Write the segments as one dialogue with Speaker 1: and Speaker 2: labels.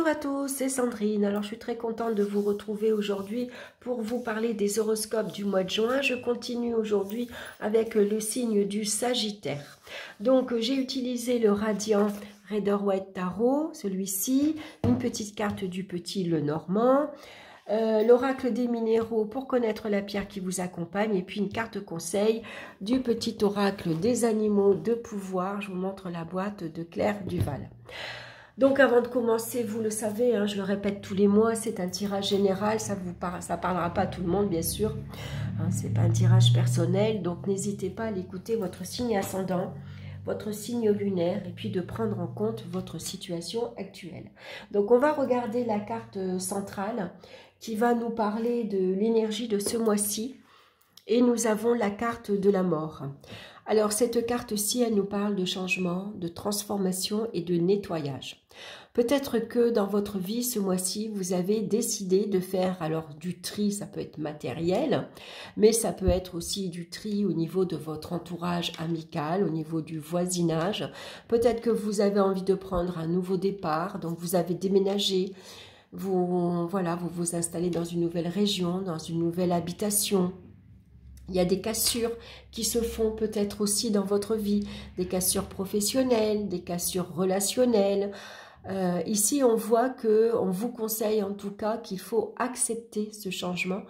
Speaker 1: Bonjour à tous, c'est Sandrine. Alors je suis très contente de vous retrouver aujourd'hui pour vous parler des horoscopes du mois de juin. Je continue aujourd'hui avec le signe du Sagittaire. Donc j'ai utilisé le Radiant Rider-Waite Tarot, celui-ci, une petite carte du Petit Lenormand, l'oracle des minéraux pour connaître la pierre qui vous accompagne et puis une carte conseil du petit oracle des animaux de pouvoir. Je vous montre la boîte de Claire Duval. Donc avant de commencer, vous le savez, hein, je le répète tous les mois, c'est un tirage général, ça parlera pas à tout le monde bien sûr, hein, c'est pas un tirage personnel, donc n'hésitez pas à l'écouter, votre signe ascendant, votre signe lunaire, et puis de prendre en compte votre situation actuelle. Donc on va regarder la carte centrale qui va nous parler de l'énergie de ce mois-ci, et nous avons la carte de la mort. Alors cette carte-ci, elle nous parle de changement, de transformation et de nettoyage. Peut-être que dans votre vie, ce mois-ci, vous avez décidé de faire alors du tri, ça peut être matériel, mais ça peut être aussi du tri au niveau de votre entourage amical, au niveau du voisinage. Peut-être que vous avez envie de prendre un nouveau départ, donc vous avez déménagé, vous vous installez dans une nouvelle région, dans une nouvelle habitation. Il y a des cassures qui se font peut-être aussi dans votre vie, des cassures professionnelles, des cassures relationnelles. Ici, on voit qu'on vous conseille en tout cas qu'il faut accepter ce changement,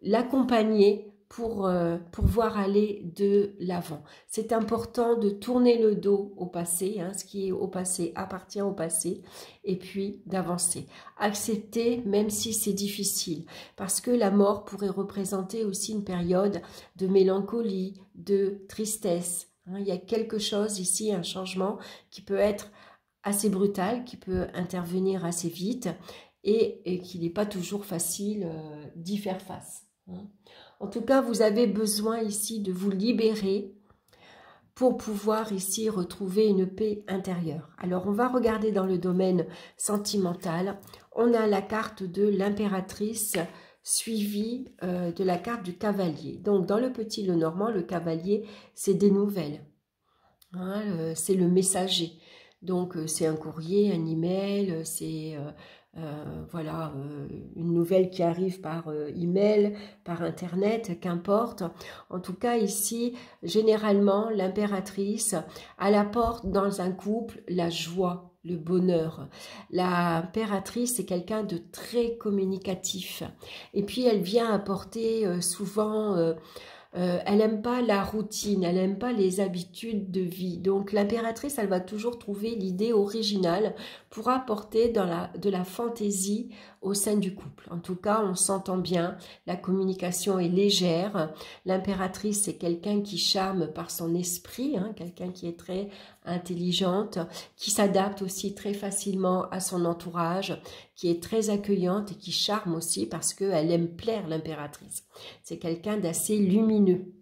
Speaker 1: l'accompagner pour pouvoir aller de l'avant. C'est important de tourner le dos au passé, hein, ce qui est au passé appartient au passé, et puis d'avancer. Accepter même si c'est difficile, parce que la mort pourrait représenter aussi une période de mélancolie, de tristesse. Hein, il y a quelque chose ici, un changement qui peut être assez brutal, qui peut intervenir assez vite, et qu'il n'est pas toujours facile d'y faire face. Hein. En tout cas, vous avez besoin ici de vous libérer pour pouvoir ici retrouver une paix intérieure. Alors, on va regarder dans le domaine sentimental. On a la carte de l'impératrice suivie de la carte du cavalier. Donc, dans le Petit Lenormand, le cavalier, c'est des nouvelles. Hein, c'est le messager. Donc, c'est un courrier, un email, c'est... voilà, une nouvelle qui arrive par email, par internet, qu'importe. En tout cas, ici, généralement, l'impératrice, elle apporte dans un couple la joie, le bonheur. L'impératrice, c'est quelqu'un de très communicatif. Et puis, elle vient apporter souvent... elle n'aime pas la routine, elle n'aime pas les habitudes de vie. Donc l'impératrice, elle va toujours trouver l'idée originale pour apporter de la fantaisie au sein du couple. En tout cas, on s'entend bien, la communication est légère. L'impératrice, c'est quelqu'un qui charme par son esprit, hein, quelqu'un qui est très intelligente, qui s'adapte aussi très facilement à son entourage, qui est très accueillante et qui charme aussi parce qu'elle aime plaire, l'impératrice. C'est quelqu'un d'assez lumineux.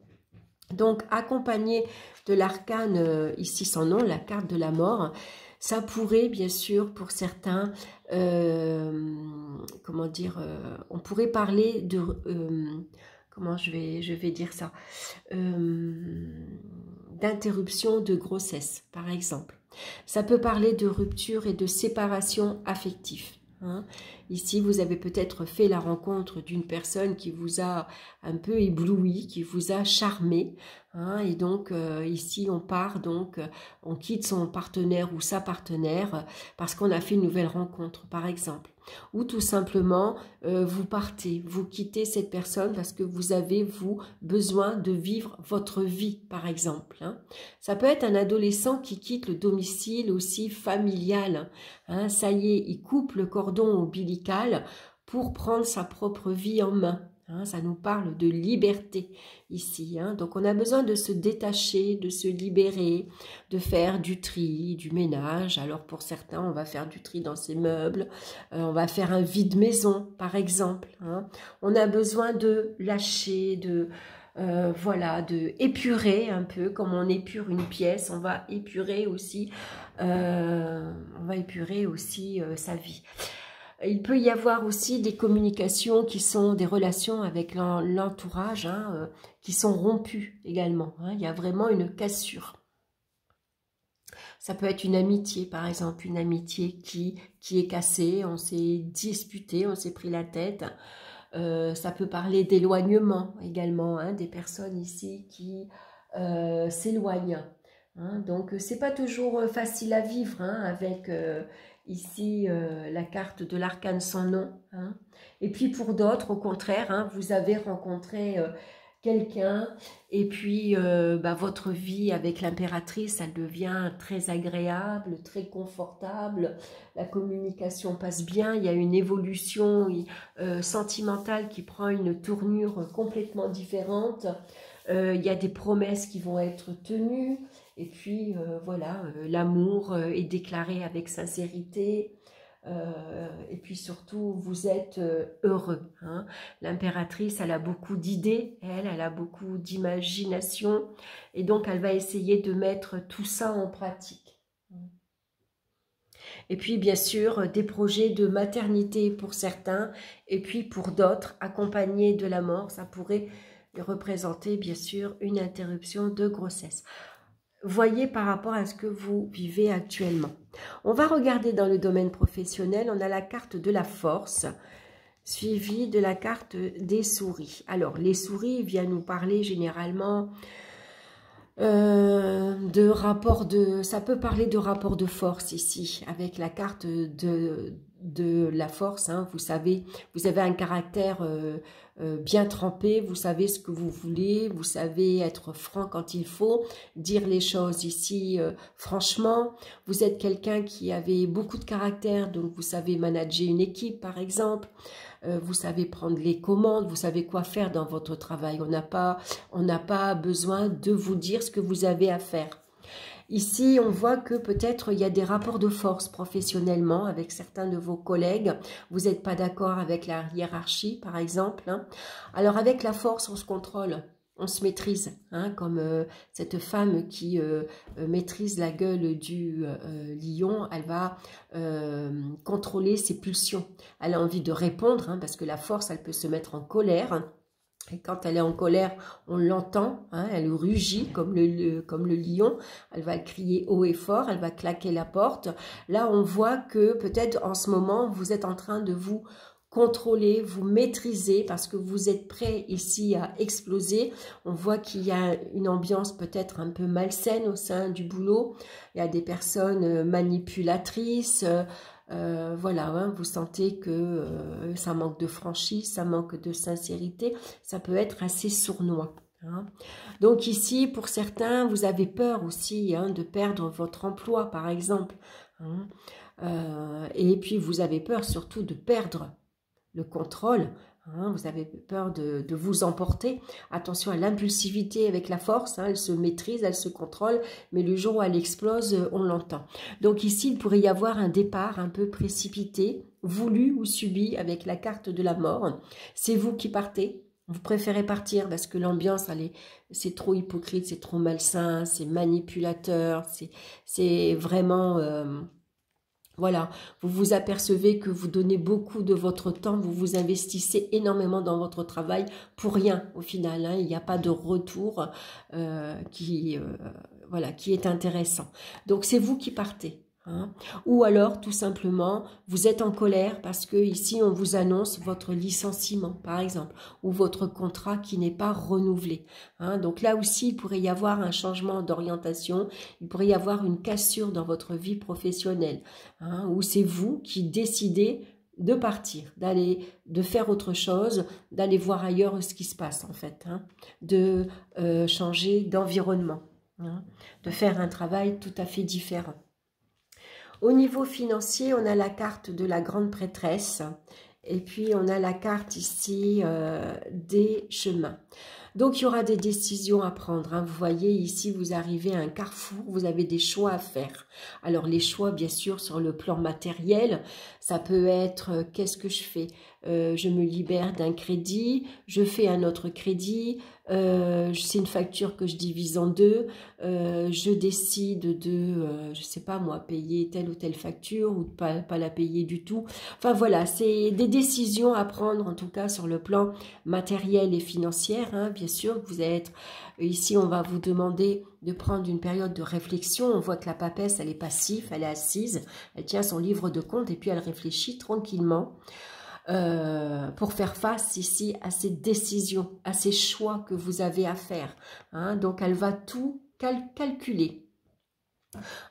Speaker 1: Donc, accompagné de l'arcane, ici son nom, la carte de la mort, ça pourrait, bien sûr, pour certains, comment dire, on pourrait parler de... comment je vais dire ça, d'interruption de grossesse, par exemple. Ça peut parler de rupture et de séparation affective. Hein. Ici, vous avez peut-être fait la rencontre d'une personne qui vous a un peu ébloui, qui vous a charmé. Hein, et donc, ici, on part, donc, on quitte son partenaire ou sa partenaire parce qu'on a fait une nouvelle rencontre, par exemple. Ou tout simplement, vous partez, vous quittez cette personne parce que vous avez, vous, besoin de vivre votre vie, par exemple. Hein. Ça peut être un adolescent qui quitte le domicile aussi familial. Hein. Ça y est, il coupe le cordon ombilical pour prendre sa propre vie en main. Hein, ça nous parle de liberté ici. Hein. Donc, on a besoin de se détacher, de se libérer, de faire du tri, du ménage. Alors, pour certains, on va faire du tri dans ses meubles. On va faire un vide-maison, par exemple. Hein. On a besoin de lâcher, de... voilà, de épurer un peu, comme on épure une pièce, on va épurer aussi, sa vie. Il peut y avoir aussi des communications qui sont des relations avec l'entourage, hein, qui sont rompues également. Hein. Il y a vraiment une cassure. Ça peut être une amitié, par exemple, une amitié qui est cassée, on s'est disputé, on s'est pris la tête. Ça peut parler d'éloignement également, hein, des personnes ici qui s'éloignent. Hein. Donc, c'est pas toujours facile à vivre, hein, avec ici la carte de l'arcane sans nom. Hein. Et puis pour d'autres, au contraire, hein, vous avez rencontré quelqu'un et puis votre vie avec l'impératrice, elle devient très agréable, très confortable, la communication passe bien, il y a une évolution sentimentale qui prend une tournure complètement différente, il y a des promesses qui vont être tenues et puis voilà, l'amour est déclaré avec sincérité. Et puis surtout, vous êtes heureux. Hein. L'impératrice, elle a beaucoup d'idées, elle a beaucoup d'imagination, et donc elle va essayer de mettre tout ça en pratique. Et puis bien sûr, des projets de maternité pour certains, et puis pour d'autres, accompagnés de la mort, ça pourrait représenter bien sûr une interruption de grossesse. Voyez par rapport à ce que vous vivez actuellement. On va regarder dans le domaine professionnel, on a la carte de la force, suivie de la carte des souris. Alors, les souris viennent nous parler généralement de rapport de... Ça peut parler de rapport de force ici, avec la carte de la force. Hein. Vous savez, vous avez un caractère bien trempé, vous savez ce que vous voulez, vous savez être franc quand il faut, dire les choses ici franchement. Vous êtes quelqu'un qui avait beaucoup de caractère, donc vous savez manager une équipe par exemple. Vous savez prendre les commandes, vous savez quoi faire dans votre travail. On n'a pas besoin de vous dire ce que vous avez à faire. Ici, on voit que peut-être il y a des rapports de force professionnellement avec certains de vos collègues. Vous n'êtes pas d'accord avec la hiérarchie, par exemple. Hein. Alors, avec la force, on se contrôle. On se maîtrise, hein, comme cette femme qui maîtrise la gueule du lion, elle va contrôler ses pulsions. Elle a envie de répondre, hein, parce que la force, elle peut se mettre en colère. Et quand elle est en colère, on l'entend, hein, elle rugit comme le lion, elle va crier haut et fort, elle va claquer la porte. Là, on voit que peut-être en ce moment, vous êtes en train de vous contrôler, vous maîtriser parce que vous êtes prêt ici à exploser. On voit qu'il y a une ambiance peut-être un peu malsaine au sein du boulot. Il y a des personnes manipulatrices. Voilà, hein, vous sentez que ça manque de franchise, ça manque de sincérité. Ça peut être assez sournois. Hein. Donc ici, pour certains, vous avez peur aussi, hein, de perdre votre emploi, par exemple. Hein. Et puis, vous avez peur surtout de perdre le contrôle, hein, vous avez peur de vous emporter. Attention à l'impulsivité avec la force, hein, elle se maîtrise, elle se contrôle, mais le jour où elle explose, on l'entend. Donc ici, il pourrait y avoir un départ un peu précipité, voulu ou subi avec la carte de la mort. C'est vous qui partez, vous préférez partir parce que l'ambiance, c'est trop hypocrite, c'est trop malsain, c'est manipulateur, c'est vraiment... Voilà, vous vous apercevez que vous donnez beaucoup de votre temps, vous vous investissez énormément dans votre travail pour rien au final. Hein, il n'y a pas de retour qui est intéressant. Donc c'est vous qui partez. Hein. Ou alors tout simplement vous êtes en colère parce que ici on vous annonce votre licenciement par exemple ou votre contrat qui n'est pas renouvelé. Hein. Donc là aussi il pourrait y avoir un changement d'orientation, il pourrait y avoir une cassure dans votre vie professionnelle, hein, où c'est vous qui décidez de partir, de faire autre chose, d'aller voir ailleurs ce qui se passe en fait, hein, de changer d'environnement, hein, de faire un travail tout à fait différent. Au niveau financier, on a la carte de la grande prêtresse et puis on a la carte ici des chemins. Donc, il y aura des décisions à prendre. Hein. Vous voyez, ici, vous arrivez à un carrefour, vous avez des choix à faire. Alors, les choix, bien sûr, sur le plan matériel, ça peut être qu'est-ce que je fais? Je me libère d'un crédit, je fais un autre crédit, c'est une facture que je divise en deux, je décide de, je sais pas moi, payer telle ou telle facture ou de pas la payer du tout. Enfin voilà, c'est des décisions à prendre en tout cas sur le plan matériel et financier, hein, bien sûr. Vous allez être, ici, on va vous demander de prendre une période de réflexion. On voit que la papesse, elle est passive, elle est assise, elle tient son livre de compte et puis elle réfléchit tranquillement pour faire face ici à ces décisions, à ces choix que vous avez à faire. Hein. Donc, elle va tout calculer.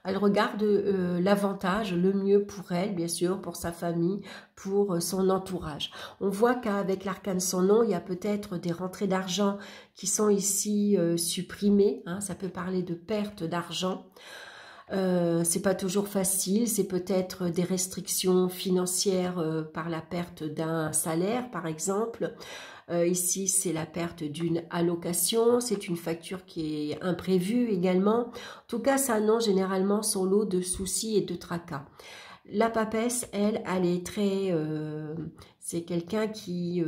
Speaker 1: Elle regarde l'avantage, le mieux pour elle, bien sûr, pour sa famille, pour son entourage. On voit qu'avec l'arcane sans nom, il y a peut-être des rentrées d'argent qui sont ici supprimées. Hein, ça peut parler de perte d'argent. C'est pas toujours facile, c'est peut-être des restrictions financières par la perte d'un salaire, par exemple. Ici, c'est la perte d'une allocation, c'est une facture qui est imprévue également. En tout cas, ça annonce généralement son lot de soucis et de tracas. La papesse, elle est très... c'est quelqu'un qui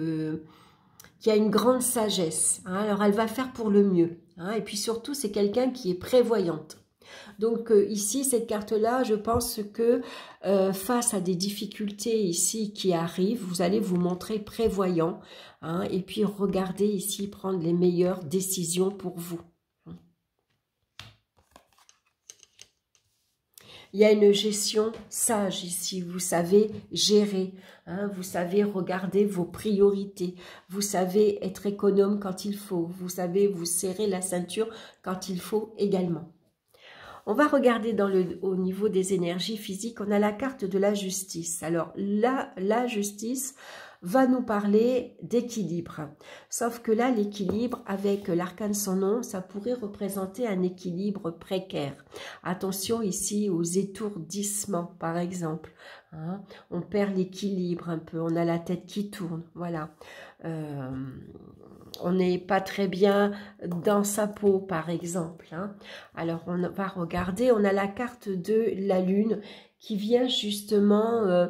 Speaker 1: a une grande sagesse. Hein, alors, elle va faire pour le mieux. Hein, et puis surtout, c'est quelqu'un qui est prévoyante. Donc ici, cette carte-là, je pense que face à des difficultés ici qui arrivent, vous allez vous montrer prévoyant hein, et puis regardez ici, prendre les meilleures décisions pour vous. Il y a une gestion sage ici, vous savez gérer, hein, vous savez regarder vos priorités, vous savez être économe quand il faut, vous savez vous serrer la ceinture quand il faut également. On va regarder au niveau des énergies physiques, on a la carte de la justice. Alors là, la justice va nous parler d'équilibre. Sauf que là, l'équilibre avec l'arcane sans nom, ça pourrait représenter un équilibre précaire. Attention ici aux étourdissements, par exemple. Hein, on perd l'équilibre un peu, on a la tête qui tourne, voilà. On n'est pas très bien dans sa peau, par exemple. Hein. Alors, on va regarder, on a la carte de la Lune qui vient justement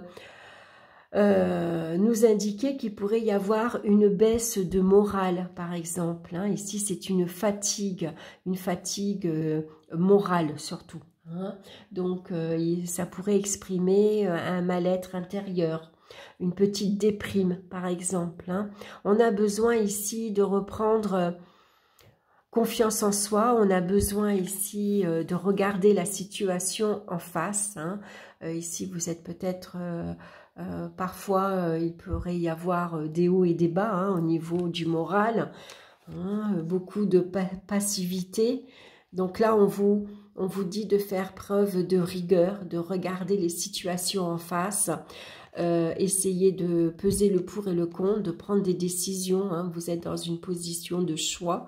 Speaker 1: nous indiquer qu'il pourrait y avoir une baisse de morale, par exemple. Hein. Ici, c'est une fatigue morale surtout. Hein. Donc, ça pourrait exprimer un mal-être intérieur. Une petite déprime, par exemple. Hein. On a besoin ici de reprendre confiance en soi. On a besoin ici de regarder la situation en face. Hein. Ici, vous êtes peut-être... parfois, il pourrait y avoir des hauts et des bas hein, au niveau du moral. Hein, beaucoup de passivité. Donc là, on vous dit de faire preuve de rigueur, de regarder les situations en face. Essayez de peser le pour et le contre, de prendre des décisions. Hein. Vous êtes dans une position de choix,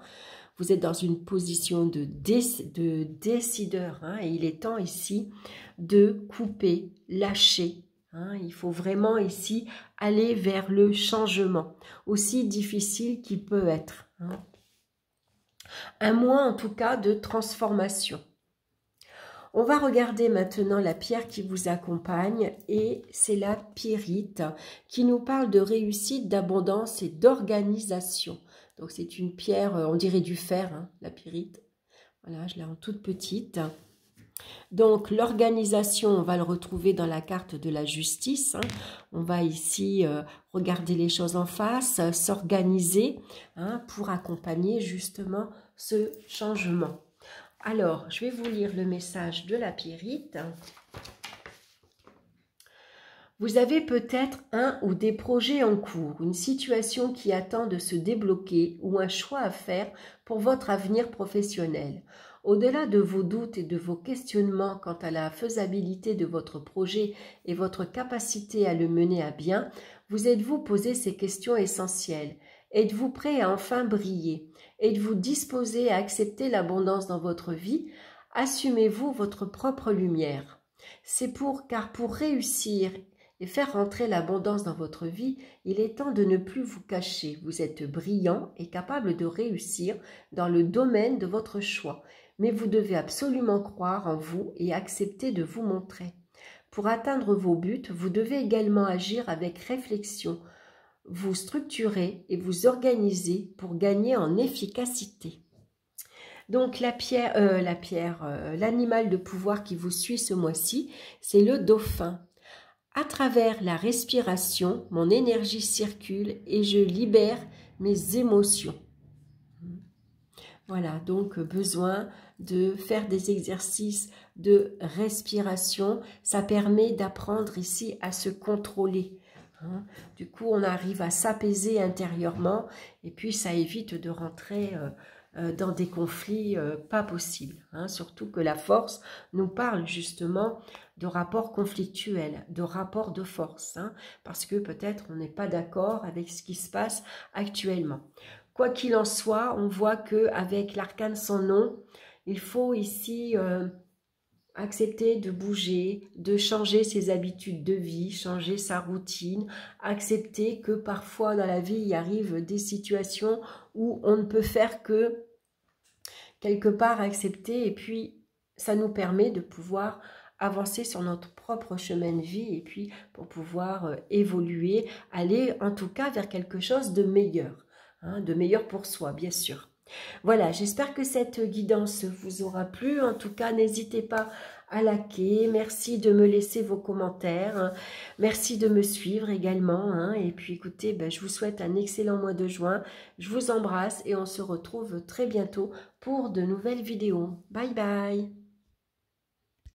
Speaker 1: vous êtes dans une position de décideur. Hein. Et il est temps ici de couper, lâcher. Hein. Il faut vraiment ici aller vers le changement, aussi difficile qu'il peut être. Hein. Un mois en tout cas de transformation. On va regarder maintenant la pierre qui vous accompagne et c'est la pyrite qui nous parle de réussite, d'abondance et d'organisation. Donc c'est une pierre, on dirait du fer, hein, la pyrite. Voilà, je l'ai en toute petite. Donc l'organisation, on va le retrouver dans la carte de la justice. Hein. On va ici regarder les choses en face, s'organiser hein, pour accompagner justement ce changement. Alors, je vais vous lire le message de la pyrite. Vous avez peut-être un ou des projets en cours, une situation qui attend de se débloquer ou un choix à faire pour votre avenir professionnel. Au-delà de vos doutes et de vos questionnements quant à la faisabilité de votre projet et votre capacité à le mener à bien, vous êtes-vous posé ces questions essentielles. Êtes-vous prêt à enfin briller? Êtes-vous disposé à accepter l'abondance dans votre vie? Assumez-vous votre propre lumière. Car pour réussir et faire rentrer l'abondance dans votre vie, il est temps de ne plus vous cacher. Vous êtes brillant et capable de réussir dans le domaine de votre choix. Mais vous devez absolument croire en vous et accepter de vous montrer. Pour atteindre vos buts, vous devez également agir avec réflexion, vous structurer et vous organiser pour gagner en efficacité. Donc l'animal de pouvoir qui vous suit ce mois-ci, c'est le dauphin. À travers la respiration, mon énergie circule et je libère mes émotions. Voilà, donc besoin de faire des exercices de respiration. Ça permet d'apprendre ici à se contrôler. Hein. Du coup, on arrive à s'apaiser intérieurement et puis ça évite de rentrer dans des conflits pas possibles. Hein. Surtout que la force nous parle justement de rapports conflictuels, de rapports de force. Hein, parce que peut-être on n'est pas d'accord avec ce qui se passe actuellement. Quoi qu'il en soit, on voit qu'avec l'arcane sans nom, il faut ici accepter de bouger, de changer ses habitudes de vie, changer sa routine, accepter que parfois dans la vie, il arrive des situations où on ne peut faire que quelque part accepter et puis ça nous permet de pouvoir avancer sur notre propre chemin de vie et puis pour pouvoir évoluer, aller en tout cas vers quelque chose de meilleur. Hein, de meilleur pour soi, bien sûr. Voilà, j'espère que cette guidance vous aura plu. En tout cas, n'hésitez pas à liker. Merci de me laisser vos commentaires. Hein. Merci de me suivre également. Hein. Et puis, écoutez, je vous souhaite un excellent mois de juin. Je vous embrasse et on se retrouve très bientôt pour de nouvelles vidéos. Bye bye.